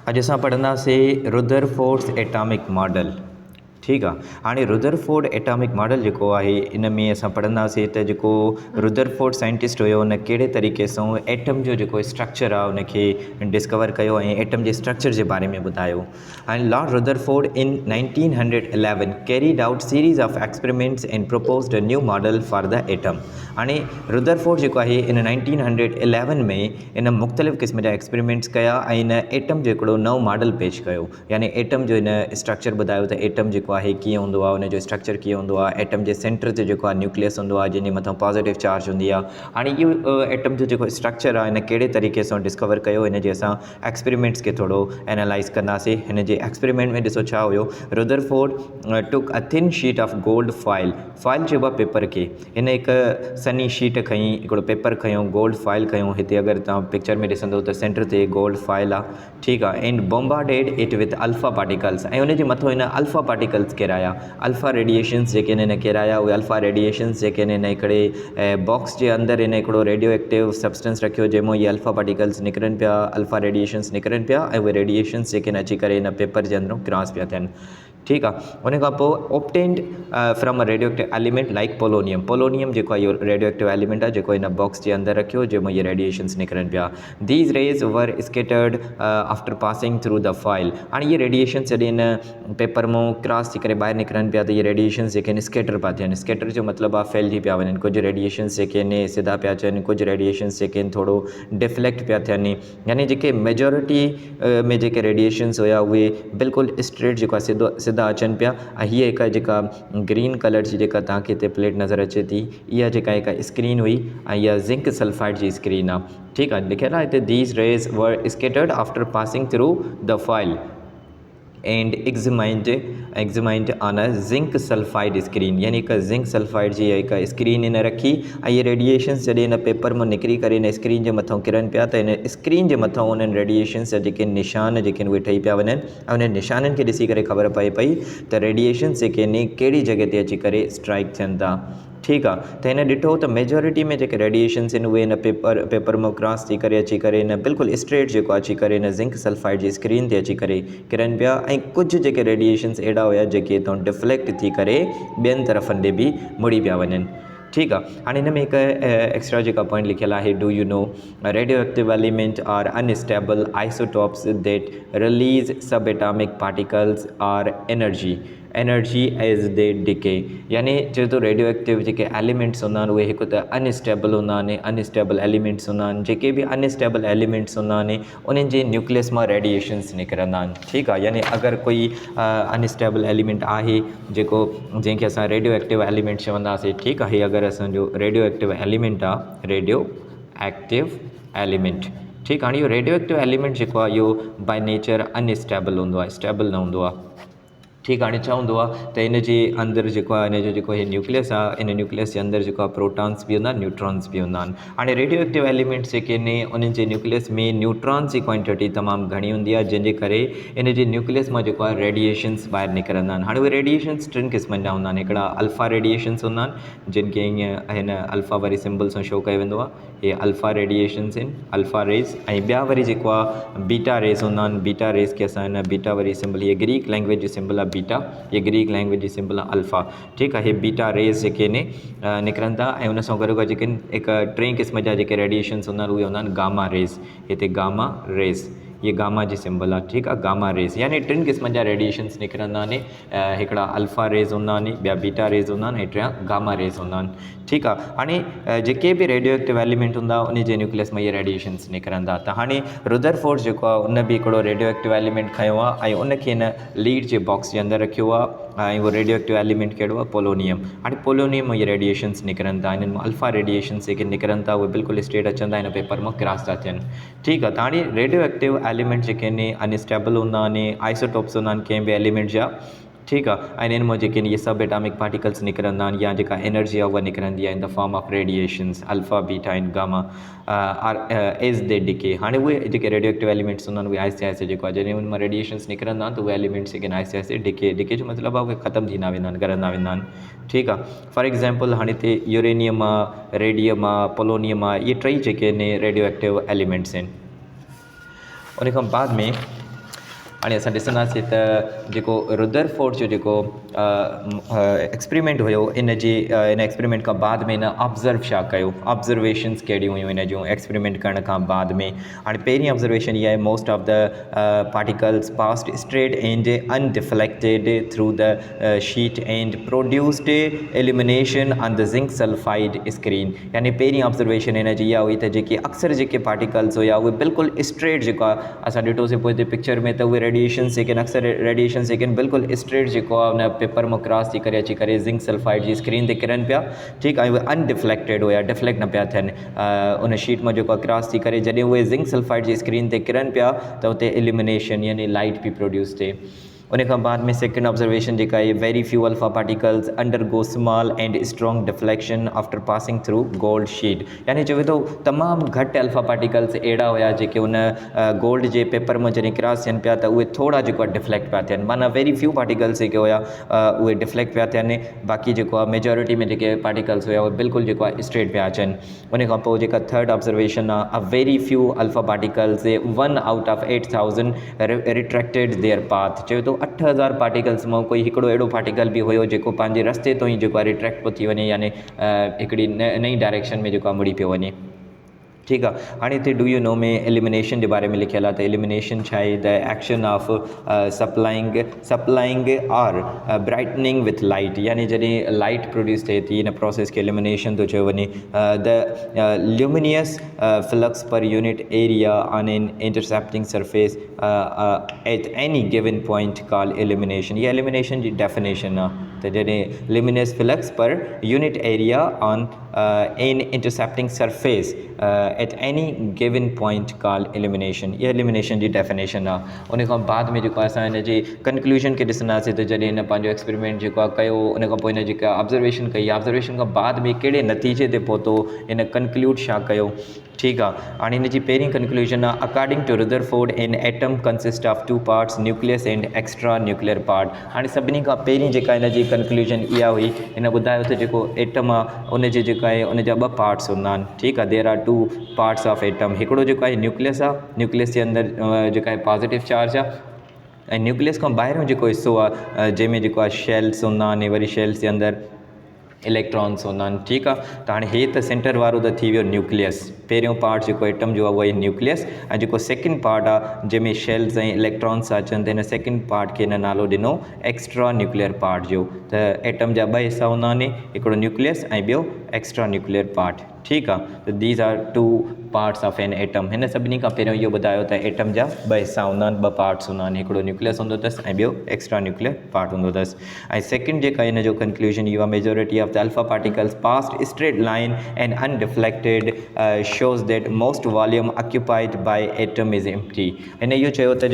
अॼु असां पढ़ंदासीं रुदरफोर्ड्स एटॉमिक मॉडल। ठीक है। हाँ रुदरफोर्ड एटॉमिक मॉडल जो है इन में असां पढ़ंदासीं त जेको रुदरफोर्ड साइंटिस्ट हुयो उन कहिड़े तरीक़े सां एटम जो जेको स्ट्रक्चर आहे उनखे डिस्कवर कयो ऐं एटम जे स्ट्रक्चर के बारे में बुधायो। एंड लॉर्ड रुदरफोर्ड इन 1911 carried out series of experiments and proposed a new model for the atom. हाँ रुदरफोर्ड जो है इन 1911 में इन मुख़्तलिफ़ किस्म जा एक्सपेरिमेंट्स कया ऐं इन एटम जो हिकिड़ो नओं मॉडल पेश कयो, यानी एटम जो इन स्ट्रक्चर बुधायो त एटम जो है कीअं होंदो आहे, उन जो स्ट्रक्चर कीअं होंदो आहे। एटम के सेंटर ते जो न्यूक्लियस होंदो आहे जंहिंजे मथां पॉजिटिव चार्ज होंदी आहे। हाँ इहो एटम जो जेको स्ट्रक्चर आहे इन कहिड़े तरीक़े सां डिस्कवर कयो, इन जे असां एक्सपेरिमेंट्स के थोड़ो एनालाइज़ कंदासीं। हिन जे एक्सपेरिमेंट में ॾिसो छा हुयो। रुदरफोर्ड टुक a thin sheet of gold foil चइबो आहे पेपर के। हिन हिकु सनी शीट खई, हिकिड़ो पेपर खयो, गोल्ड फॉइल खयूं। हिते अगरि तव्हां पिक्चर में ॾिसंदो त सेंटर ते गोल्ड फॉइल आहे। ठीक आहे। And bombarded it with alpha particles ऐं उन जे मथां हिन अल्फा पार्टिकल्स किराया, अल्फा रेडिएशंस जेके हिन किराया। उहे अल्फा रेडिएशंस जेके हिन हिकिड़े बॉक्स जे अंदरि हिन हिकिड़ो रेडियो एक्टिव सब्सटेंस रखियो जंहिंमां इहे अल्फा पार्टिकल्स निकिरनि पिया, अल्फा रेडिएशंस निकिरनि पिया ऐं उहे रेडिएशंस जेके अची करे हिन पेपर जे अंदरूं क्रॉस पिया थियनि। ठीक आहे। उन खां पोइ obtained from a radio active element like polonium. Polonium जेको आहे इहो रेडियो एक्टिव एलिमेंट आहे जेको हिन बॉक्स जे अंदरि रखियो जंहिंमां इहे रेडिएशंस निकिरनि पिया। These rays were scattered after passing through the foil. हाणे इहे रेडिएशंस जॾहिं हिन पेपर मां क्रॉस थी करे ॿाहिरि निकिरनि पिया त इहे रेडिएशंस जेके आहिनि स्केटर पिया थियनि। स्केटर जो मतिलबु आहे फैलिजी पिया वञनि। कुझु रेडिएशंस जेके आहिनि सिधा पिया अचनि, कुझु रेडिएशंस जेके आहिनि थोरो डिफ्लेक्ट पिया थियनि। यानी जेके मेजॉरिटी में जेके रेडिएशंस हुया उहे बिल्कुलु स्ट्रेट जेको आहे सिधा अचनि पिया। ऐं हीअ हिकु जेका ग्रीन कलर जी जेका तव्हांखे हिते प्लेट नज़र अचे थी, इहा जेका हिकु स्क्रीन हुई ऐं इहा ज़िंक सल्फाइड जी स्क्रीन आहे। ठीक आहे। लिखियल आहे हिते these rays were scattered after passing through the foil and examined on a zinc sulphide screen. यानी हिकु ज़िंक सल्फाइड जी हिकु स्क्रीन हिन रखी ऐं इहे रेडिएशंस जॾहिं हिन पेपर मां निकिरी करे हिन स्क्रीन जे मथां किरनि पिया त हिन स्क्रीन जे मथां उन्हनि रेडिएशंस जा जेके निशान जेके आहिनि उहे ठही पिया वञनि ऐं उन निशाननि खे ॾिसी करे ख़बर पए पई त रेडिएशंस जेके आहिनि कहिड़ी जॻह ते अची करे स्ट्राइक थियनि था। ठीक आहे। त हिन ॾिठो त मेजॉरिटी में जेके रेडिएशंस आहिनि उहे हिन पेपर मां क्रॉस थी करे अची करे हिन बिल्कुलु स्ट्रेट जेको अची करे हिन ज़िंक सल्फाइड जी स्क्रीन ते अची करे किरनि पिया ऐं कुझु जेके रेडिएशंस अहिड़ा हुया जेके हितां डिफ्लेक्ट थी करे ॿियनि तरफ़नि ॾे बि मुड़ी पिया वञनि। ठीक आहे। हाणे हिन में हिकु एक्स्ट्रा जेका पॉइंट लिखियल आहे, do you know radioactive element are unstable isotopes that release subatomic particles or energy as they decay. यानी चए थो रेडियो एक्टिव जेके एलिमेंट्स हूंदा आहिनि उहे हिकु त अनस्टेबल हूंदा आहिनि, अनस्टेबल एलिमेंट्स हूंदा आहिनि। जेके बि अनस्टेबल एलिमेंट्स हूंदा आहिनि उन्हनि जे न्यूक्लियस मां रेडिएशंस निकिरंदा आहिनि। ठीक आहे। यानी अगरि कोई अनस्टेबल एलिमेंट आहे जेको जंहिंखे असां रेडियो एक्टिव एलिमेंट चवंदासीं। ठीक आहे। अगरि असांजो रेडियो एक्टिव एलिमेंट आहे, रेडियो एक्टिव एलिमेंट। ठीक आहे। हाणे इहो रेडियो एक्टिव एलिमेंट जेको आहे इहो बाय नेचर अनस्टेबल हूंदो आहे, स्टेबल न हूंदो आहे। ठीक आहे। हाणे छा हूंदो आहे त इन जे अंदरि जेको आहे इन जो जेको हीउ न्यूक्लियस आहे, इन न्यूक्लियस जे अंदरि जेको आहे प्रोटॉन्स बि हूंदा आहिनि, न्यूट्रॉन्स बि हूंदा आहिनि। हाणे रेडियो एक्टिव एलिमेंट्स जेके आहिनि उन्हनि जे न्यूक्लियस में न्यूट्रॉन्स जी क्वांटिटी तमामु घणी हूंदी आहे, जंहिंजे करे इन जे न्यूक्लियस मां जेको आहे रेडिएशंस ॿाहिरि निकिरंदा आहिनि। हाणे उहे रेडिएशंस टिनि क़िस्मनि जा हूंदा आहिनि। हिकिड़ा अल्फा रेडिएशंस हूंदा आहिनि जिन खे ईअं हिन अल्फा वारी सिंबल सां शो कयो वेंदो आहे, हे अल्फा रेडिएशंस आहिनि, अल्फा रेज़। ऐं ॿिया वरी जेको आहे बीटा रेज़ हूंदा आहिनि। बीटा रेज़ खे असां हिन बीटा वारी सिंबल, हीअ ग्रीक लैंग्वेज जो सिंबल आहे बीटा, ये ग्रीक लैंग्वेज जी सिंबल आहे अल्फा। ठीक आहे। हे बीटा रेज़ जेके आहिनि निकिरनि था ऐं उन सां गॾो जेके हिकु टे क़िस्म जा जेके रेडिएशंस हूंदा आहिनि उहे हूंदा आहिनि गामा रेज़। हिते गामा रेज़, ये गामा जी सिंबल आहे। ठीक आहे। गामा रेज़ यानी टिनि क़िस्मनि जा रेडिएशंस निकिरंदा आहिनि। हिकिड़ा अल्फा रेज़ हूंदा आहिनि, ॿिया बीटा रेज़ हूंदा आहिनि ऐं टिया गामा रेज़ हूंदा आहिनि। ठीक आहे। हाणे जेके बि रेडियो एक्टिव एलिमेंट हूंदा उन जे न्यूक्लियस में इहे रेडिएशंस निकिरंदा। त हाणे रुदरफोर्ड जेको आहे उन बि हिकिड़ो रेडियो एक्टिव एलिमेंट खयो आहे ऐं उनखे हिन लीड जे बॉक्स जे अंदरि रखियो आहे ऐं उहो रेडियो एक्टिव एलिमेंट कहिड़ो आहे, पोलोनियम। हाणे पोलोनियम में इहे रेडिएशंस निकिरनि था, हिननि मां अल्फा रेडिएशंस जेके निकिरनि था उहे बिल्कुलु स्ट्रेट अचनि था, हिन पेपर मां क्रॉस था थियनि। ठीक आहे। त हाणे रेडियो एक्टिव एलिमेंट जेके आहिनि अनस्टेबल हूंदा आहिनि, आइसोटॉप्स हूंदा आहिनि कंहिं बि एलिमेंट जा। ठीक आहे। ऐं हिननि मां जेके इहे सब एटॉमिक पार्टिकल्स निकिरंदा आहिनि या जेका एनर्जी आहे उहा निकिरंदी आहे in the form of radiations alpha beta and gamma are as they decay. हाणे उहे जेके रेडियो एक्टिव एलिमेंट्स हूंदा आहिनि उहे आहिस्ते आहिस्ते जेको आहे जॾहिं उन मां रेडिएशंस निकिरंदा आहिनि त उहे एलिमेंट्स जेके आहिनि आहिस्ते आहिस्ते डिके जो मतिलबु आहे उहे ख़तमु थींदा वेंदा आहिनि, ॻरंदा वेंदा आहिनि। ठीक आहे। फॉर एग्ज़ाम्पल हाणे हिते यूरेनियम आहे, रेडियम आहे, पोलोनियम आहे, इहे टई जेके आहिनि रेडियो एक्टिव एलिमेंट्स आहिनि। उन खां बाद में हाणे असां ॾिसंदासीं त जेको रुदरफोर्ड जो जेको एक्सपेरिमेंट हुयो इन एक्सपेरिमेंट खां बाद में ऑब्ज़र्व छा कयो, ऑब्ज़र्वेशन्स कहिड़ियूं हुयूं इन जूं एक्सपेरिमेंट करण खां बाद में। हाणे पहिरीं ऑब्ज़र्वेशन इहा आहे, most of the particles passed straight and undeflected through the sheet and produced elimination on the zinc sulphide screen. यानी पहिरीं ऑब्ज़र्वेशन इन जी इहा हुई त जेके अक्सर जेके पार्टिकल्स हुया उहे बिल्कुलु स्ट्रेट जेको आहे असां ॾिठोसीं पोइ हिते पिक्चर में त उहे रेडिएशन्स जेके अक्सर रेडिएशन्स जेके बिल्कुलु स्ट्रेट जेको आहे उन पेपर मां क्रॉस थी करे अची करे ज़िंक सल्फाइड जी स्क्रीन ते किरनि पिया, ठीकु आहे। उहे अनडिफ्लेक्टेड हुया, डिफ्लेक्ट न पिया थियनि उन शीट मां जेको आहे क्रॉस थी करे। जॾहिं उहे ज़िंक सल्फाइड जी स्क्रीन ते किरनि पिया त उते एलिमिनेशन यानी लाइट बि प्रोड्यूस थिए। उन खां बाद में सेकेंड ऑब्ज़र्वेशन जेका आहे, very few alpha particles undergo small and strong deflection after passing through gold sheet. यानी चवे थो तमामु घटि अल्फा पार्टिकल्स अहिड़ा हुया जेके उन गोल्ड जे पेपर मां जॾहिं क्रॉस थियनि पिया त उहे थोरा जेको आहे डिफ्लेक्ट पिया थियनि, माना वेरी फ्यू पार्टिकल्स जेके हुया उहे डिफ्लेक्ट पिया थियनि, बाक़ी जेको आहे मेजॉरिटी में जेके पार्टिकल्स हुया उहे बिल्कुलु जेको आहे स्ट्रेट पिया अचनि। उन खां पोइ जेका थर्ड ऑब्ज़र्वेशन आहे, a very few alpha particles 1 out of 8000 retracted there path. चवे थो 8000 पार्टिकल्स मां कोई हिकिड़ो अहिड़ो पार्टिकल बि हुयो जेको पंहिंजे रस्ते तो ई जेको आहे रिट्रैक्ट पियो थी वञे, यानी हिकिड़ी नई डायरेक्शन में जेको आहे मुड़ी पियो वञे, ठीकु आहे। हाणे हिते डू यू नो में एलिमिनेशन जे बारे में लिखियल आहे त एलिमिनेशन छा आहे, द एक्शन ऑफ सप्लाइंग और ब्राइटनिंग विथ लाइट। यानी जॾहिं लाइट प्रोड्यूस थिए थी इन प्रोसेस खे एलिमिनेशन थो चयो वञे। The luminous flux per unit area on an intercepting surface at any given point call elimination. ये एलिमिनेशन जी डेफिनेशन आहे त जॾहिं luminous flux per unit area on an intercepting surface at any given point call elimination. ये elimination जी definition आहे। उन खां बाद में जेको असां हिन जी कंक्लूजन खे ॾिसंदासीं त जॾहिं हिन पंहिंजो एक्सपेरिमेंट जेको आहे कयो, उन खां पोइ हिन जेका ऑब्ज़र्वेशन कई, ऑब्ज़र्वेशन खां बाद में कहिड़े नतीजे ते पहुतो, हिन कंक्लूड छा कयो, ठीकु आहे। हाणे हिन जी पहिरीं कंक्लूजन आहे, according to Rutherford an atom consist of 2 parts, nucleus and extra nuclear part. हाणे सभिनी खां पहिरीं जेका हिन जी कंक्लूजन इहा हुई, हिन ॿुधायो त जेको एटम आहे उन जे जेका आहे उन जा 2 पार्ट्स हूंदा आहिनि, ठीकु आहे। There are 2 parts of atom. हिकिड़ो जेको आहे न्यूक्लियस आहे, न्यूक्लियस जे अंदरि जेका आहे पॉजिटिव चार्ज आहे, ऐं न्यूक्लियस खां ॿाहिरियों जेको हिसो आहे जंहिंमें जेको आहे शेल्स हूंदा आहिनि, वरी शेल्स जे अंदरि इलेक्ट्रॉन्स हूंदा आहिनि, ठीकु आहे। त हाणे हे त सेंटर वारो त थी वियो न्यूक्लियस, पहिरियों पार्ट जेको एटम जो आहे उहो आहे न्यूक्लियस, ऐं जेको सेकेंड पार्ट आहे जंहिंमें शेल्स ऐं इलेक्ट्रॉन्स अचनि त हिन सेकेंड पार्ट खे हिन नालो ॾिनो एक्स्ट्रा न्यूक्लियर पार्ट जो। त एटम जा 2 हिसा हूंदा आहिनि, हिकिड़ो न्यूक्लियस ऐं ॿियो एक्स्ट्रा न्यूक्लियर पार्ट, ठीकु आहे। त these are 2 parts of an atom. हिन सभिनी खां पहिरियों इहो ॿुधायो त एटम जा 2 हिसा हूंदा आहिनि, 2 पार्ट्स हूंदा आहिनि, हिकिड़ो न्यूक्लियस हूंदो अथसि ऐं ॿियो एक्स्ट्रा न्यूक्लियर पार्ट हूंदो अथसि। ऐं सेकेंड जेका हिन जो कंक्लूजन इहो आहे, majority of the alpha particles passed straight line and undeflected shows that most volume occupied by atom is empty. हिन इहो चयो त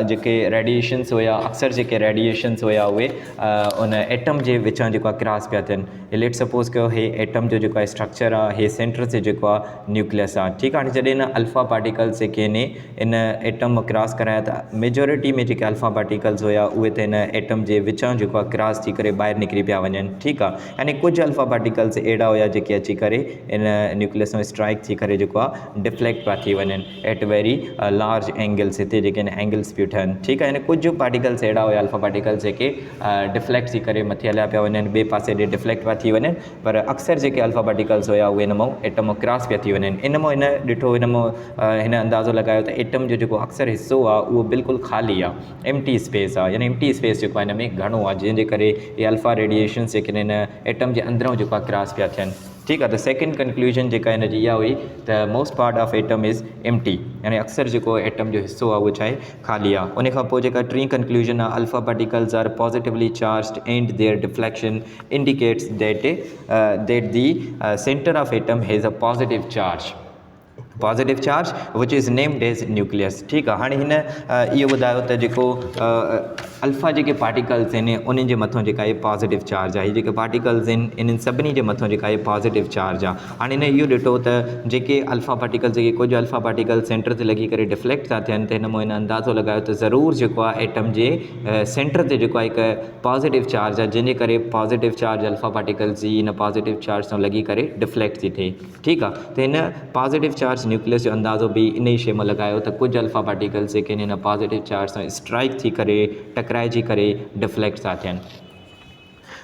जेके रेडिएशन्स हुया, अक्सर जेके रेडिएशन्स हुया उहे उन एटम जे विचां जेको आहे क्रॉस पिया थियनि। लेट सपोज़ कयो हे एटम जो जेको आहे स्ट्रक्चर आहे, हे सेंटर ते जेको आहे न्यूक्लियस आहे, ठीकु आहे। हाणे जॾहिं हिन अल्फा पार्टिकल्स जेके इन एटम क्रॉस कराया त मेजॉरिटी में जेके अल्फा पार्टिकल्स हुया उहे त हिन एटम जे विचां जेको आहे क्रॉस थी करे ॿाहिरि निकिरी पिया वञनि, ठीकु आहे। यानी कुझु अल्फा पार्टिकल्स अहिड़ा हुया जेके अची करे इन न्यूक्लियस में स्ट्राइक थी करे जेको आहे डिफ्लेक्ट पिया थी वञनि एट वेरी लार्ज एंगल्स, हिते जेके एंगल्स पियूं ठहनि, ठीकु आहे। यानी कुझु पार्टिकल्स अहिड़ा हुया अल्फा पार्टिकल्स जेके डिफ्लेक्ट थी करे मथे हलिया पिया वञनि, ॿिए पासे ॾे डिफ्लेक्ट पिया थी वञनि, पर अक्सर जेके अल्फा पार्टिकल्स हुया उहे इन मां एटम मां क्रॉस पिया थी वञनि। इन मां हिन ॾिठो, हिन मां हिन अंदाज़ो लॻायो त एटम जो जेको अक्सर हिसो आहे उहो बिल्कुलु ख़ाली आहे, एम्प्टी स्पेस आहे। यानी एम्प्टी स्पेस जेको आहे हिन में घणो आहे, जंहिंजे करे इहे अल्फा रेडिएशन्स जेके हिन एटम जे अंदरां जेको आहे क्रॉस पिया थियनि, ठीकु आहे। त सेकेंड कंक्लूजन जेका हिन जी इहा हुई त most part of atom is empty, यानी अक्सर जेको एटम जो हिसो आहे उहो छा आहे, ख़ाली आहे। उन खां पोइ जेका टीं कंक्लूजन आहे, alpha particles are positively charged and their deflection indicates that the centre of atom has a positive charge which is named as nucleus, ठीकु आहे। हाणे हिन इहो ॿुधायो त जेको अल्फा जेके पार्टिकल्स आहिनि उन्हनि जे मथां जेका आहे पॉजिटिव चार्ज आहे, जेके पार्टिकल्स आहिनि इन्हनि सभिनी जे मथां जेका आहे पॉजिटिव चार्ज आहे। हाणे हिन इहो ॾिठो त जेके अल्फा पार्टिकल्स, जेके कुझु अल्फा पार्टिकल्स सेंटर ते लॻी करे डिफ्लेक्ट था थियनि, त हिन मां हिन अंदाज़ो लॻायो त ज़रूरु जेको आहे एटम जे सेंटर ते जेको आहे हिकु पॉजिटिव चार्ज आहे, जंहिंजे करे पॉजिटिव चार्ज अल्फा पार्टिकल्स जी हिन पॉजिटिव चार्ज सां लॻी करे डिफ्लेक्ट थी थिए, ठीकु आहे। त हिन पॉजिटिव चार्ज न्यूक्लियस जो अंदाज़ो भी इन ई शइ मां लॻायो त कुझु अल्फा पार्टिकल्स जेके आहिनि हिन पॉज़िटिव चार्ज सां स्ट्राइक थी करे टकराइजी करे डिफ्लेक्ट था थियनि।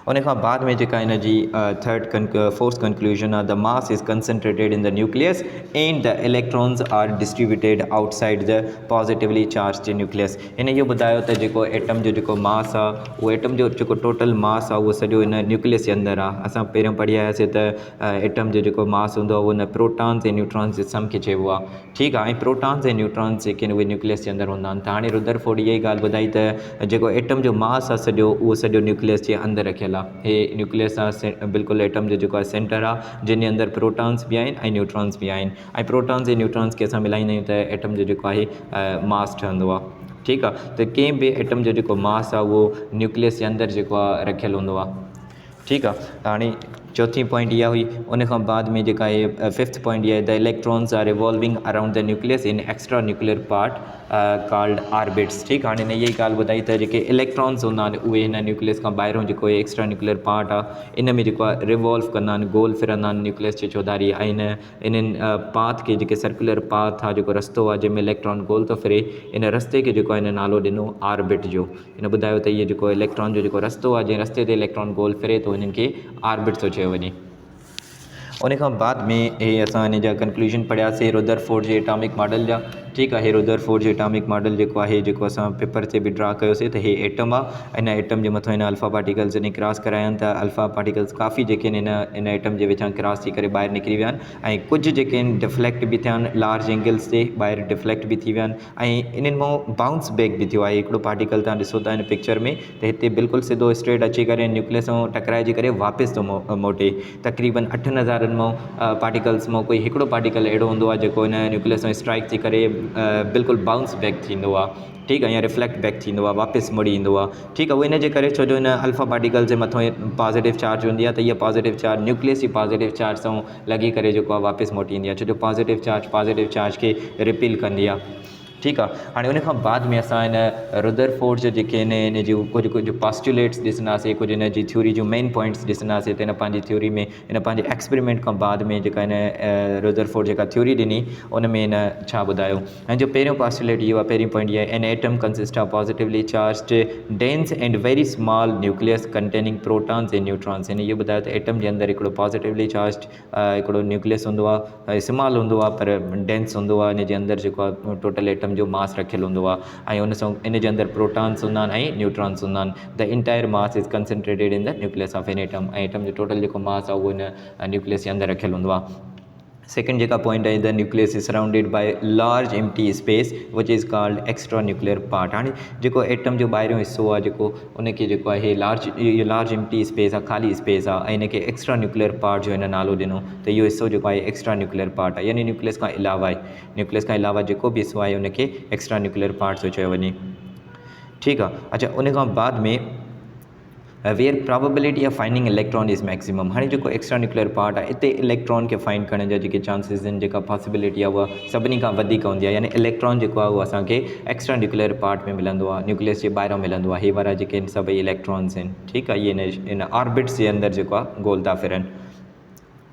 उन खां बाद में जेका इन जी फोर्थ कंक्लूजन आहे, the mass is concentrated in the nucleus and the electrons are distributed outside the positively charge nucleus. हिन इहो ॿुधायो त जेको एटम जो जेको मास आहे उहो एटम जो जेको टोटल मास आहे उहो सॼो इन न्यूक्लियस जे अंदरि आहे। असां पहिरियों पढ़ी आयासीं त एटम जो जेको मास हूंदो आहे उहो न प्रोटॉन्स ऐं न्यूट्रॉन्स जे सम खे चइबो आहे, ठीकु आहे। ऐं प्रोटॉन्स ऐं न्यूट्रॉन्स जेके आहिनि उहे न्यूक्लियस जे अंदरि हूंदा आहिनि। त हाणे रुदरफोर्ड इहा ई ॻाल्हि ॿुधाई त जेको एटम जो मास आहे सॼो उहो सॼो न्यूक्लियस जे अंदरि रखियलु आहे। हे न्यूक्लियस आहे बिल्कुलु एटम जो जेको आहे सेंटर आहे, जंहिंजे अंदरि प्रोटॉन्स बि आहिनि ऐं न्यूट्रॉन्स बि आहिनि। ऐं प्रोटॉन्स ऐं न्यूट्रॉन्स खे असां मिलाईंदा आहियूं त एटम जो जेको आहे मास ठहंदो आहे, ठीकु आहे। त कंहिं बि एटम जो जेको मास आहे उहो न्यूक्लियस जे अंदरि जेको आहे रखियलु हूंदो आहे, ठीकु आहे। त हाणे चौथी पॉइंट इहा हुई। उन खां बाद में जेका आहे फिफ्थ पॉइंट इहा आहे, the electrons are revolving around the nucleus in extra nuclear part called orbits, ठीकु आहे। हाणे हिन इहा ई ॻाल्हि ॿुधाई त जेके इलेक्ट्रॉन्स हूंदा आहिनि उहे हिन न्यूक्लियस खां ॿाहिरों जेको एक्स्ट्रा न्यूक्लियर पार्ट आहे इन में जेको आहे रिवॉल्व कंदा आहिनि, गोल फिरंदा आहिनि न्यूक्लियस जे चौधारी। ऐं इन्हनि पाथ खे जेके सर्कुलर पाथ आहे, जेको रस्तो आहे जंहिंमें इलेक्ट्रॉन गोल थो फिरे, इन रस्ते खे जेको आहे हिन नालो ॾिनो ऑर्बिट जो। हिन ॿुधायो त इहो जेको इलेक्ट्रॉन जो जेको रस्तो आहे जंहिं रस्ते ते इलेक्ट्रॉन गोल फिरे थो, हिननि खे ऑर्बिट थो चयो वञे। उन खां बाद में हे असां हिन जा कंक्लूजन पढ़ियासीं रुदरफोर्ड जे एटॉमिक मॉडल जा, ठीकु आहे। हे रुदरफोर्ड जो एटॉमिक मॉडल जेको आहे, जेको असां पेपर ते बि ड्रा कयोसीं, त हे एटम आहे। इन एटम जे मथां हिन अल्फा पार्टिकल्स जॾहिं क्रॉस कराया आहिनि त अल्फा पार्टिकल्स काफ़ी जेके आहिनि इन एटम जे विचां क्रॉस थी करे ॿाहिरि निकिरी विया आहिनि। ऐं कुझु जेके आहिनि डिफ्लेक्ट बि थिया आहिनि, लार्ज एंगल्स ते ॿाहिरि डिफ्लेक्ट बि थी विया आहिनि। ऐं इन्हनि मां बाउंस बैक बि थियो आहे। हिकिड़ो पार्टिकल तव्हां ॾिसो था हिन पिक्चर में, त हिते बिल्कुलु सिधो स्ट्रेट अची करे न्यूक्लियस सां टकराइजी करे वापसि थो मोटे। तक़रीबन 8 हज़ारनि मां पार्टिकल्स मां कोई हिकिड़ो पार्टिकल अहिड़ो हूंदो आहे जेको हिन न्यूक्लियस सां स्ट्राइक थी करे बिल्कुलु बाउंस बैक थींदो आहे, ठीकु आहे, या रिफ्लेक्ट बैक थींदो आहे, वापसि मुड़ी ईंदो आहे, ठीकु आहे। उहो इन जे करे छो जो हिन अल्फा पार्टिकल जे मथां पॉज़िटिव चार्ज हूंदी आहे, त इहा पॉज़िटिव चार्ज न्यूक्लियस जी पॉज़िटिव चार्ज सां लॻी करे जेको आहे वापसि मोटी ईंदी आहे, छो जो पॉज़िटिव चार्ज खे रिपील कंदी आहे, ठीकु आहे। हाणे उन खां बाद में असां हिन रुदरफोर्ड जो जेके आहिनि इन जूं कुझु पास्टुलेट्स ॾिसंदासीं, कुझु इन जी थ्योरी जूं मेन पॉइंट्स ॾिसंदासीं। त हिन पंहिंजी थ्योरी में, हिन पंहिंजे एक्सपेरिमेंट खां बाद में जेका हिन रुदरफोर्ड जेका थ्योरी ॾिनी उन में हिन छा ॿुधायो। ऐं जो पहिरियों पास्टुलेट इहो आहे, पहिरीं पॉइंट इहा आहे, N atom consist of positively charge dense and very small nucleus containing protons and neutrons. हिन इहो ॿुधायो त एटम जे अंदरि हिकिड़ो पॉजिटिवली चार्ज हिकिड़ो न्यूक्लियस हूंदो आहे, स्मॉल हूंदो आहे पर डेंस हूंदो आहे। इन जे अंदरि जेको आहे टोटल एटम जो मास रखियलु हूंदो आहे, ऐं उन सां इन जे अंदरि प्रोटॉन्स हूंदा आहिनि ऐं न्यूट्रॉन्स हूंदा आहिनि। The entire mass is concentrated in the nucleus of an atom. ऐं एटम जो टोटल जेको मास आहे उहो इन न्यूक्लियस जे अंदरि रखियलु हूंदो आहे। सेकेंड जेका पॉइंट आहे, the nucleus is surrounded by large empty space which is called extra nuclear part. हाणे जेको एटम जो ॿाहिरियों हिसो आहे जेको उनखे जेको आहे लार्ज एम्प्टी स्पेस आहे, ख़ाली स्पेस आहे, ऐं इनखे एक्स्ट्रा न्यूक्लियर पार्ट जो हिन नालो ॾिनो। त इहो हिसो जेको आहे एक्स्ट्रा न्यूक्लियर पार्ट आहे, यानी न्यूक्लियस खां अलावा आहे। न्यूक्लियस खां अलावा जेको बि हिसो आहे उनखे एक्स्ट्रा न्यूक्लियर पार्ट थो चयो वञे, ठीकु आहे। अच्छा, उन खां बाद में where probability of finding electron is maximum. हाणे जेको एक्स्ट्रा न्यूक्लियर पार्ट आहे हिते इलेक्ट्रॉन खे फाइंड करण जा जेके चांसिस आहिनि, जेका पॉसिबिलिटी आहे उहा सभिनी खां वधीक हूंदी आहे। यानी इलेक्ट्रॉन जेको आहे उहो असांखे एक्स्ट्रा न्यूक्लियर पार्ट में मिलंदो आहे, न्यूक्लियस जे ॿाहिरां मिलंदो आहे। हे वारा जेके आहिनि सभई इलेक्ट्रॉन्स आहिनि, ठीकु आहे, इहे इन ऑर्बिट्स जे अंदरि जेको आहे गोल था फिरनि।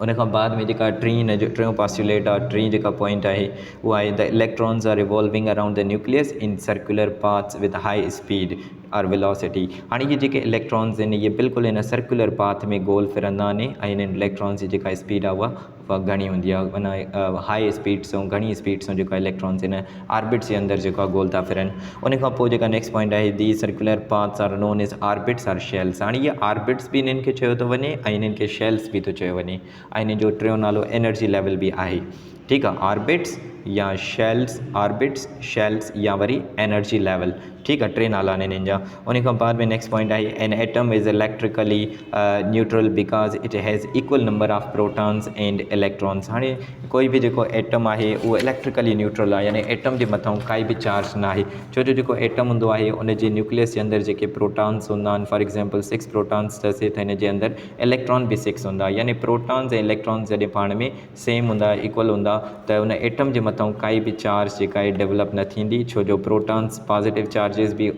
उन खां बाद में जेका टियों पास्टुलेट आहे, टी जेका पॉइंट आहे उहा आहे, the electrons are revolving around the nucleus in circular paths with high speed or velocity. हाणे इहे जेके इलेक्ट्रॉन्स आहिनि इहे बिल्कुलु हिन सर्कुलर पाथ में गोल फिरंदा आहिनि, ऐं हिननि इलेक्ट्रॉन्स जी जेका स्पीड आहे उहा घणी हूंदी आहे, माना हाई स्पीड सां, घणी स्पीड सां जेका इलेक्ट्रॉन्स हिन ऑर्बिट्स जे अंदरि जेको आहे गोल था फिरनि। उन खां पोइ जेका नेक्स्ट पॉइंट आहे, दी सर्कुलर पाथ्स आर नोन एज़ ऑर्बिट्स आर शेल्स। हाणे इहे ऑर्बिट्स बि इन्हनि खे चयो थो वञे ऐं इन्हनि खे शेल्स बि थो चयो वञे, ऐं हिन जो टियों नालो एनर्जी लेवल बि आहे, ठीकु आहे। ऑर्बिट्स या शेल्स, ऑर्बिट्स, शेल्स या वरी एनर्जी लेवल, ठीकु आहे, टे नाला आहिनि हिननि जा। उन खां बाद में नेक्स्ट पॉइंट आहे, an atom is electrically neutral because it has equal number of protons and electrons. हाणे कोई बि जेको एटम आहे उहो इलेक्ट्रिकली न्यूट्रल आहे, यानी एटम जे मथां काई बि चार्ज न आहे, छो जो जेको एटम हूंदो आहे उन जे न्यूक्लियस जे अंदरि जेके प्रोटॉन्स हूंदा आहिनि, फॉर एग्जांपल 6 प्रोटॉन्स अथसि, त हिन जे अंदरि इलेक्ट्रॉन बि 6 हूंदा, यानी प्रोटॉन्स ऐं इलेक्ट्रॉन्स जॾहिं पाण में सेम हूंदा, इक्वल हूंदा, त उन एटम जे मथां काई बि चार्ज जेका आहे डेवलप न थींदी, छो जो प्रोटॉन्स पॉज़िटिव चार्जिस बि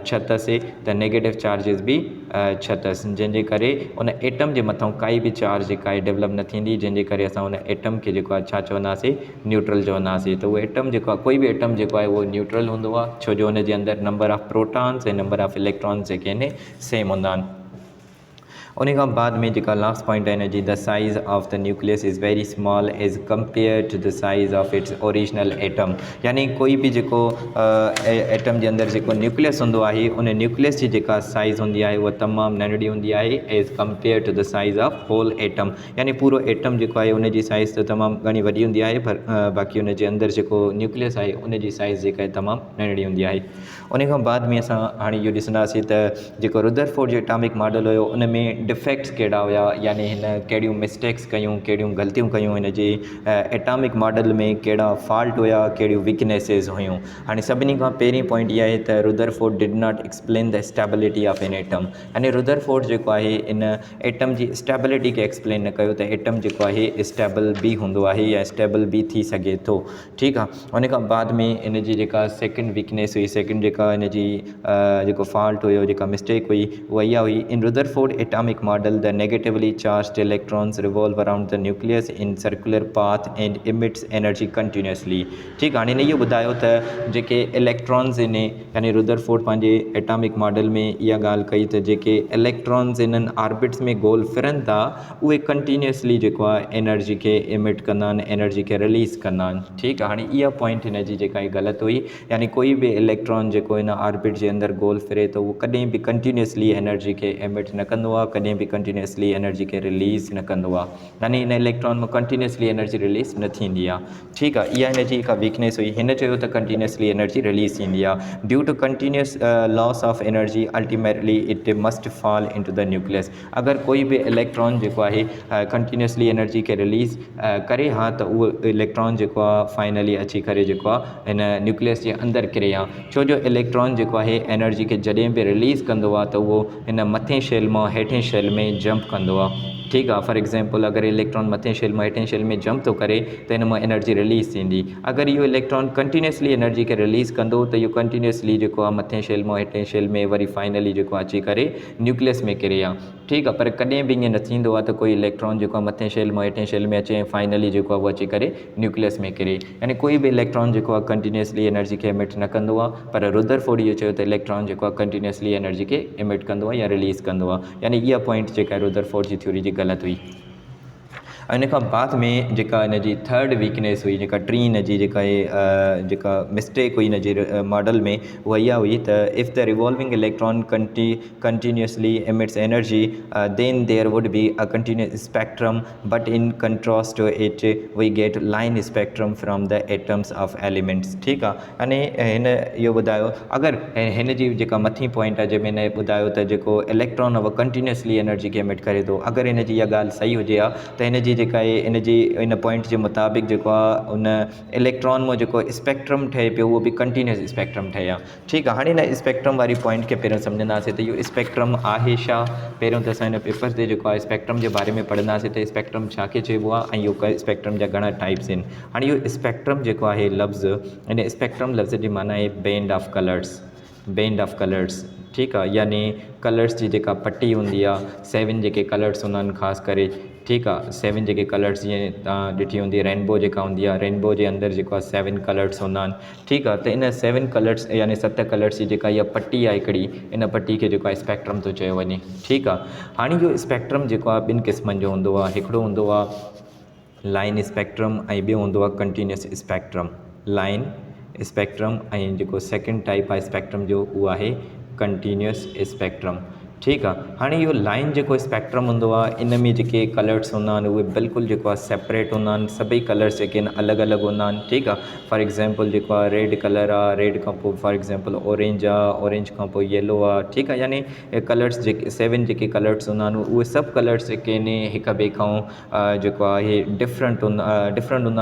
6 अथसि, त नेगेटिव चार्जिस बि 6 अथसि, जंहिंजे करे उन एटम जे मथां काई बि चार्ज जेका आहे डेवलप न थींदी, जंहिंजे करे असां उन एटम खे जेको आहे छा चवंदासीं न्यूट्रल चवंदासीं। त उहो एटम जेको आहे कोई बि एटम जेको आहे उहो न्यूट्रल हूंदो आहे, छो जो हुनजे अंदरि नंबर ऑफ़ प्रोटॉन्स ऐं नंबर ऑफ़ इलेक्ट्रॉन्स जेके आहिनि सेम हूंदा आहिनि। उन खां बाद में जेका लास्ट पॉइंट आहे हिन जी, the size of the nucleus is very small as compare to the size of its original atom. यानी कोई बि जेको एटम जे अंदरि जेको न्यूक्लियस हूंदो आहे उन न्यूक्लियस जी जेका साइज़ हूंदी आहे उहा तमामु नंढड़ी हूंदी आहे as compare to the size of whole atom. यानी पूरो एटम जेको आहे उन जी साइज़ त तमामु घणी वॾी हूंदी आहे, पर बाक़ी उन जे अंदरि जेको न्यूक्लियस आहे उन जी साइज़ जेका आहे तमामु नंढड़ी हूंदी आहे। उन खां बाद में असां हाणे इहो ॾिसंदासीं त जेको रुदरफोर्ड जो एटॉमिक मॉडल हुयो उन में डिफेक्ट्स कहिड़ा हुया, यानी हिन कहिड़ियूं मिस्टेक्स कयूं, कहिड़ियूं ग़लतियूं कयूं, हिन जे एटॉमिक मॉडल में कहिड़ा फॉल्ट हुया, कहिड़ियूं वीकनेसिस हुयूं। हाणे सभिनी खां पहिरीं पॉइंट इहा आहे त Rutherford did not explain the stability of an atom. यानी रुदरफोर्ड जेको आहे इन एटम जी स्टेबिलिटी खे एक्सप्लेन न कयो त एटम जेको आहे स्टेबल बि हूंदो आहे या स्टेबल बि थी सघे थो। ठीकु आहे। उन खां बाद में इन जी जेका सेकेंड वीकनेस हुई, सेकेंड जेका इन जी जेको फॉल्ट हुयो, जेका मिस्टेक हुई, उहा इहा हुई, इन Rutherford atomic model the negatively charged electrons revolve around the nucleus in circular path and emits energy continuously. ठीकु आहे। हाणे इहो ॿुधायो त जेके इलेक्ट्रॉन्स आहिनि, यानी रुदरफोर्ड पंहिंजे एटॉमिक मॉडल में इहा ॻाल्हि कई त जेके इलेक्ट्रॉन्स इन्हनि ऑर्बिट्स में गोल फिरनि था उहे कंटिन्यूसली जेको आहे एनर्जी खे इमिट कंदा आहिनि, एनर्जी खे रिलीज़ कंदा आहिनि। ठीकु आहे। हाणे इहा पॉइंट हिन जी जेका आहे ग़लति हुई, यानी कोई बि इलेक्ट्रॉन जेको हिन ऑर्बिट जे अंदरि गोल फिरे थो उहो कॾहिं बि कंटिन्यूसली एनर्जी खे एमिट न कंदो आहे, कॾहिं बि कंटिन्यूसली एनर्जी खे रिलीज़ न कंदो आहे, यानी हिन इलेक्ट्रॉन में कंटिन्यूसली एनर्जी रिलीज़ न थींदी आहे। ठीकु आहे। इहा हिन जी हिकु वीकनेस हुई। हिन चयो त कंटिन्यूसली एनर्जी रिलीज़ थींदी आहे। Due to continuous loss of energy ultimately it must fall into the nucleus. अगरि कोई बि इलेक्ट्रॉन जेको आहे कंटिन्यूसली एनर्जी खे रिलीज़ करे हा त उहो इलेक्ट्रॉन जेको आहे फाइनली अची करे जेको आहे हिन न्यूक्लियस जे अंदरि किरे हा, छो जो इलेक्ट्रॉन जेको आहे एनर्जी खे जॾहिं बि रिलीज़ कंदो आहे त उहो हिन मथे शेल मां हेठें शेल में जंप कंदो आहे। ठीकु आहे। फॉर एग्ज़ाम्पल अगरि इलेक्ट्रॉन मथे शेल मां हेठें शेल में जंप थो करे त हिन मां एनर्जी रिलीज़ थींदी। अगरि इहो इलेक्ट्रॉन कंटिन्यूसली एनर्जी खे रिलीज़ कंदो त इहो कंटिन्यूसली जेको आहे मथे शेल मां हेठें शेल में वरी फाइनली जेको आहे अची करे न्यूक्लियस में किरे हा। ठीकु आहे। पर कॾहिं बि ईअं न थींदो आहे त कोई इलेक्ट्रॉन जेको आहे मथे शेल मां हेठें शेल में अचे ऐं फाइनली जेको आहे उहो अची करे न्यूक्लियस में किरे। यानी कोई बि इलेक्ट्रॉन जेको आहे कंटिन्यूसली एनर्जी खे एमिट न कंदो आहे, पर रुदरफोर्ड इहो चयो त इलेक्ट्रॉन जेको आहे कंटिन्यूसली एनर्जी खे एमिट कंदो आहे या रिलीज़ कंदो आहे। यानी इहा पॉइंट जेका आहे रुदरफोर्ड जी थ्योरी जी ग़लति हुई। इन खां बाद में जेका हिन जी थर्ड वीकनेस हुई, जेका टी हिन जी जेका आहे जेका मिस्टेक हुई हिन जे मॉडल में, उहा इहा हुई त if the revolving electron continuously emits energy then there would be a continuous spectrum, but in contrast to it we get line spectrum from the atoms of elements. ठीकु आहे। अने हिन इहो ॿुधायो, अगरि हिन जी जेका मथीं पॉइंट आहे जंहिंमें हिन ॿुधायो त जेको इलेक्ट्रॉन आहे उहो कंटिन्यूसली एनर्जी खे एमिट करे थो, अगरि हिन जी इहा ॻाल्हि सही हुजे हा त हिन जी जेका आहे इन जी इन पॉइंट जे मुताबिक़ जेको आहे उन इलेक्ट्रॉन में जेको स्पेक्ट्रम ठहे पियो उहो बि कंटिन्यूस स्पेक्ट्रम ठहे हा। ठीकु आहे। हाणे हिन स्पेक्ट्रम वारी पॉइंट खे पहिरियों सम्झंदासीं त इहो स्पेक्ट्रम आहे छा। पहिरियों त असां हिन पेपर ते जेको आहे स्पेक्ट्रम जे बारे में पढ़ंदासीं त स्पेक्ट्रम छा खे चइबो आहे ऐं इहो स्पेक्ट्रम जा घणा टाइप्स आहिनि। हाणे इहो स्पेक्ट्रम जेको आहे लफ़्ज़, हिन स्पेक्ट्रम लफ़्ज़ जी माना आहे band of colours, band of colours. ठीकु आहे। यानी कलर्स जी जेका पटी हूंदी आहे, 7 जेके कलर्स हूंदा आहिनि ख़ासि करे। ठीकु आहे। 7 जेके कलर्स जीअं तव्हां ॾिठी हूंदी रेनबो जेका हूंदी आहे, रेनबो जे अंदरि जेको आहे 7 कलर्स हूंदा आहिनि। ठीकु आहे। त इन 7 कलर्स यानी 7 कलर्स जी जेका इहा पटी आहे हिकिड़ी, इन पटी खे जेको आहे स्पेक्ट्रम थो चयो वञे। ठीकु आहे। हाणे इहो स्पेक्ट्रम जेको आहे ॿिनि क़िस्मनि जो हूंदो आहे। हिकिड़ो हूंदो आहे लाइन स्पेक्ट्रम ऐं ॿियो हूंदो आहे कंटिन्यूस स्पेक्ट्रम। लाइन स्पेक्ट्रम ऐं जेको सेकेंड टाइप आहे स्पेक्ट्रम जो उहो आहे कंटिन्यूस स्पेक्ट्रम। ठीकु आहे। हाणे इहो लाइन जेको स्पेक्ट्रम हूंदो आहे इन में जेके कलर्स हूंदा आहिनि उहे बिल्कुलु जेको आहे सेपरेट हूंदा आहिनि, सभई कलर्स जेके आहिनि अलॻि अलॻि हूंदा आहिनि। ठीकु आहे। फॉर एग्ज़ाम्पल जेको आहे रेड कलर आहे, रेड खां पोइ फॉर एग्ज़ाम्पल ऑरेंज आहे, ऑरेंज खां पोइ येलो आहे। ठीकु आहे। यानी कलर्स जेके 7 जेके कलर्स हूंदा आहिनि उहे सभु कलर्स जेके आहिनि हिक ॿिए खां जेको आहे डिफरेंट हूंदा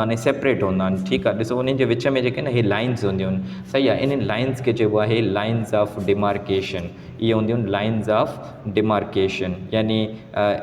आहिनि, सेपरेट हूंदा आहिनि। ठीकु आहे। ॾिसो उन्हनि जे विच में जेके न इहे लाइन्स हूंदियूं आहिनि। सही आहे। इन्हनि लाइन्स खे चइबो आहे लाइन्स ऑफ डिमार्केशन। इहे हूंदियूं आहिनि लाइन्स ऑफ ऑफ डिमार्केशन, यानी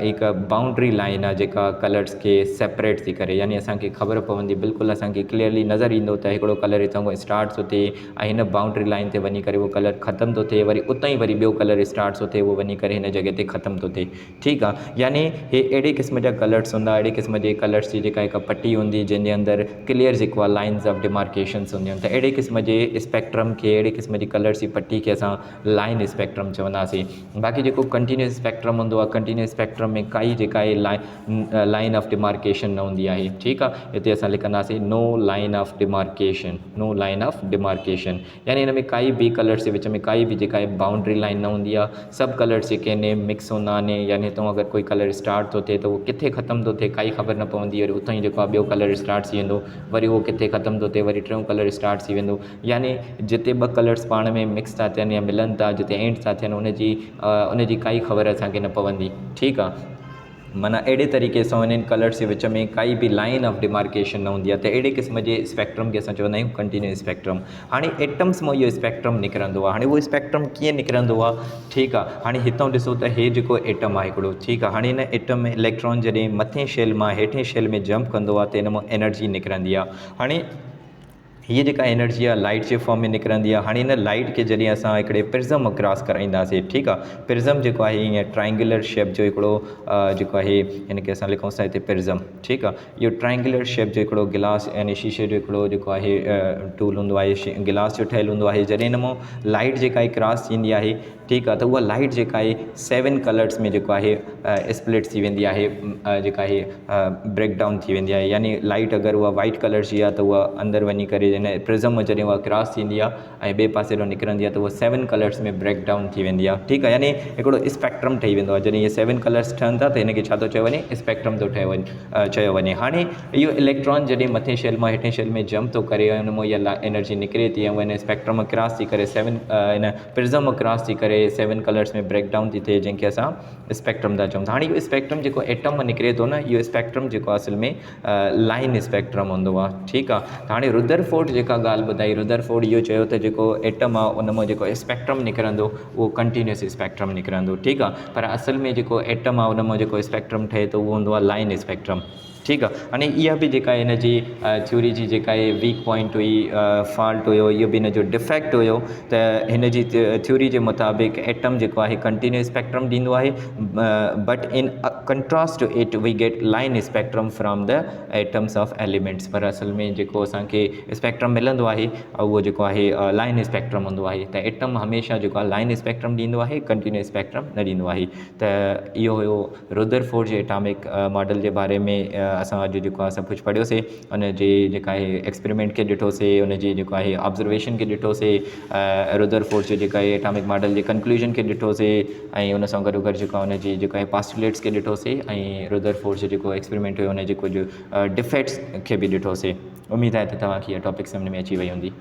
एक बाउंड्री लाइन आहे जेका कलर्स के सेपरेट थी करे, यानी असांखे ख़बर पवंदी, बिल्कुलु असांखे क्लियरली नज़र ईंदो त हिकिड़ो कलर हितां खां स्टार्ट थो थिए ऐं हिन बाउंड्री लाइन ते वञी करे उहो कलर ख़तमु थो थिए, वरी उतां ई वरी ॿियो कलर स्टार्ट थो थिए, उहो वञी करे हिन जॻह ते ख़तमु थो थिए। ठीकु आहे, यानी हे अहिड़े क़िस्म जा कलर्स हूंदा, अहिड़े क़िस्म जे कलर्स जी जेका हिकु पटी हूंदी जंहिंजे अंदरि क्लियर जेको आहे लाइन्स ऑफ डिमार्केशन्स हूंदियूं आहिनि, त अहिड़े क़िस्म जे स्पेक्ट्रम खे, अहिड़े क़िस्म जी कलर्स जी पटी खे असां लाइन स्पेक्ट्रम चवंदासीं। बाक़ी जेको कंटिन्यूस स्पेक्ट्रम हूंदो आहे, कंटिन्यूस स्पेक्ट्रम में काई जेका आहे लाइन ऑफ डिमार्केशन न हूंदी आहे। ठीकु आहे, हिते असां लिखंदासीं no line of demarcation, no line of demarcation, यानी हिन में काई बि कलर्स जे विच में काई बि जेका आहे बाउंड्री लाइन न हूंदी आहे। सभु कलर्स जेके आहिनि मिक्स हूंदा आहिनि, यानी हितां अगरि कोई कलर स्टार्ट थो थिए त उहो किथे ख़तमु थो थिए काई ख़बर न पवंदी, वरी उतां ई जेको आहे ॿियो कलर स्टार्ट थी वेंदो, वरी उहो किथे ख़तमु थो थिए, वरी टियों कलर स्टार्ट थी वेंदो, यानी जिते ॿ कलर्स पाण में मिक्स था थियनि या मिलनि था, जिते एंड था थियनि, उनजी काई ख़बर असांखे न पवंदी। ठीकु आहे, माना अहिड़े तरीक़े सां इन्हनि कलर्स जे विच में काई बि लाइन ऑफ डिमार्केशन न हूंदी आहे, त अहिड़े क़िस्म जे स्पेक्ट्रम खे असां चवंदा आहियूं कंटिन्यूस स्पेक्ट्रम। हाणे एटम्स मां इहो स्पेक्ट्रम निकिरंदो आहे। हाणे उहो स्पेक्ट्रम कीअं निकिरंदो आहे? ठीकु आहे, हाणे हितां ॾिसो त हे जेको एटम आहे हिकिड़ो, ठीकु आहे, हाणे हिन एटम में इलेक्ट्रॉन जॾहिं मथे शेल मां हेठे शेल में जंप कंदो आहे त हिन मां एनर्जी निकिरंदी आहे। हाणे हीअ जेका एनर्जी आहे लाइट जे फॉर्म में निकिरंदी आहे। हाणे हिन लाइट खे जॾहिं असां हिकिड़े प्रिज़म क्रॉस कराईंदासीं, ठीकु आहे, प्रिज़म जेको आहे हीअं ट्राइंगुलर शेप जो हिकिड़ो जेको आहे हिनखे असां लिखूं था हिते प्रिज़म। ठीकु आहे, इहो ट्राइंगुलर शेप जो हिकिड़ो गिलास यानी शीशे जो हिकिड़ो जेको आहे टूल हूंदो आहे, गिलास जो ठहियलु हूंदो आहे। जॾहिं हिन मां लाइट जेका आहे क्रॉस थींदी आहे, ठीकु आहे, त उहा लाइट जेका आहे 7 कलर्स में जेको आहे स्प्लिट थी वेंदी आहे, जेका आहे ब्रेकडाउन थी वेंदी आहे। यानी लाइट अगरि उहा वाइट कलर जी आहे त उहा अंदरि वञी करे हिन प्रिज़म जॾहिं उहा क्रॉस थींदी आहे ऐं ॿिए पासे ॾांहुं निकिरंदी आहे त उहा 7 कलर्स में ब्रेकडाउन थी वेंदी आहे। ठीकु आहे, यानी हिकिड़ो स्पेक्ट्रम ठही वेंदो आहे। जॾहिं इहे 7 कलर्स ठहनि था त हिनखे छा थो चयो वञे? स्पेक्ट्रम थो चयो वञे। हाणे इहो इलेक्ट्रॉन जॾहिं मथे शेल मां हेठे शेल में जंप थो करे ऐं हुन मां इहा एनर्जी निकिरे थी ऐं हिन स्पेक्ट्रम क्रॉस थी करे हिन प्रिज़म क्रॉस थी करे 7 कलर्स में ब्रेकडाउन थी थिए, जंहिंखे असां स्पेक्ट्रम था चऊं। हाणे इहो स्पेक्ट्रम जेको एटम मां निकिरे थो न, इहो स्पेक्ट्रम जेको आहे असल में लाइन स्पेक्ट्रम हूंदो आहे। ठीकु आहे, त हाणे रुदरफोर्ड जेका ॻाल्हि ॿुधाई, रुदरफोर्ड इहो चयो त जेको एटम आहे उन मां जेको स्पेक्ट्रम निकिरंदो उहो कंटिन्यूस स्पेक्ट्रम निकिरंदो। ठीकु आहे, पर असल में जेको एटम आहे उन मां जेको स्पेक्ट्रम ठहे थो उहो हूंदो आहे लाइन स्पेक्ट्रम। ठीकु आहे, हाणे इहा बि जेका आहे हिनजी थ्योरी जी जेका आहे वीक पॉइंट हुई, फॉल्ट हुयो, इहो बि हिनजो डिफेक्ट हुयो त हिनजी थ्योरी जे मुताबिक़ एटम जेको आहे कंटिन्यूस स्पेक्ट्रम ॾींदो आहे, but in contrast to it we get line spectrum from the atoms of elements. पर असल में जेको असांखे स्पेक्ट्रम मिलंदो आहे उहो जेको आहे लाइन स्पेक्ट्रम हूंदो आहे। त एटम हमेशह जेको आहे लाइन स्पेक्ट्रम ॾींदो आहे, कंटिन्यूस स्पेक्ट्रम न ॾींदो आहे। त इहो हुयो रुदरफोर्ड जे एटॉमिक मॉडल जे बारे में असां अॼु जेको आहे सभु कुझु पढ़ियोसीं। उनजी जेका आहे एक्सपेरिमेंट खे ॾिठोसीं, उनजी जेको आहे ऑब्ज़र्वेशन खे ॾिठोसीं, रुदरफोर्ड जे जेका आहे एटॉमिक मॉडल जे कंक्लूजन खे ॾिठोसीं ऐं उन सां गॾो गॾु जेको आहे उनजी जेको आहे पास्टुलेट्स खे ॾिठोसीं ऐं रुदरफोर्ड जो जेको एक्सपेरिमेंट हुयो उनजे कुझु डिफेक्ट्स खे बि ॾिठोसीं। उमेदु आहे त तव्हांखे इहा टॉपिक सम्झ में अची वई हूंदी।